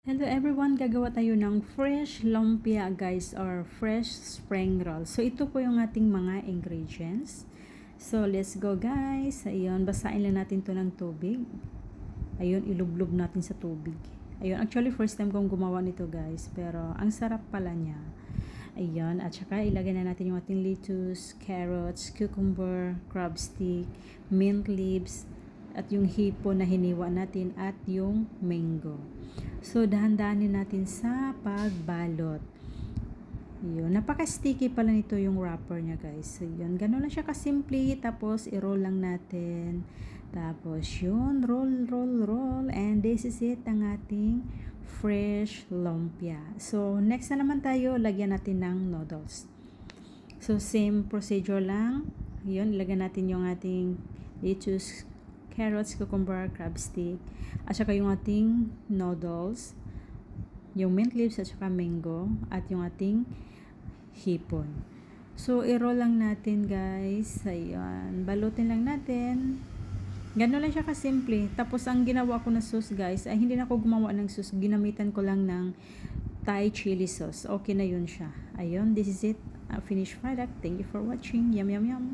Hello everyone, gagawa tayo ng fresh lumpia guys or fresh spring roll. So ito po yung ating mga ingredients. So let's go guys. Ayun, basain lang natin to ng tubig. Ayun, ilublob natin sa tubig. Ayun, actually first time kong gumawa nito guys, pero ang sarap pala niya. Ayun, at saka ilagay na natin yung ating lettuce, carrots, cucumber, crab stick, mint leaves, at yung hipon na hiniwa natin at yung mango. So, dahan-dahanin natin sa pagbalot. Yun. Napaka-sticky pala nito yung wrapper niya, guys. So, yun. Ganun lang siya kasimple. Tapos, i-roll lang natin. Tapos, yun. Roll, roll, roll. And this is it, ang ating fresh lumpia. So, next na naman tayo, lagyan natin ng noodles. So, same procedure lang. Yun, ilagyan natin yung ating lettuce, carrots, cucumber, crab stick, at saka yung ating noodles, yung mint leaves at saka mango, at yung ating hipon. So, i-roll lang natin guys. Ayan. Balutin lang natin. Ganun lang siya kasimple. Tapos, ang ginawa ko na sauce guys, ay hindi na ako gumawa ng sauce. Ginamitan ko lang ng Thai chili sauce. Okay na yun siya. Ayun, this is it. Finished product. Thank you for watching. Yum, yum, yum.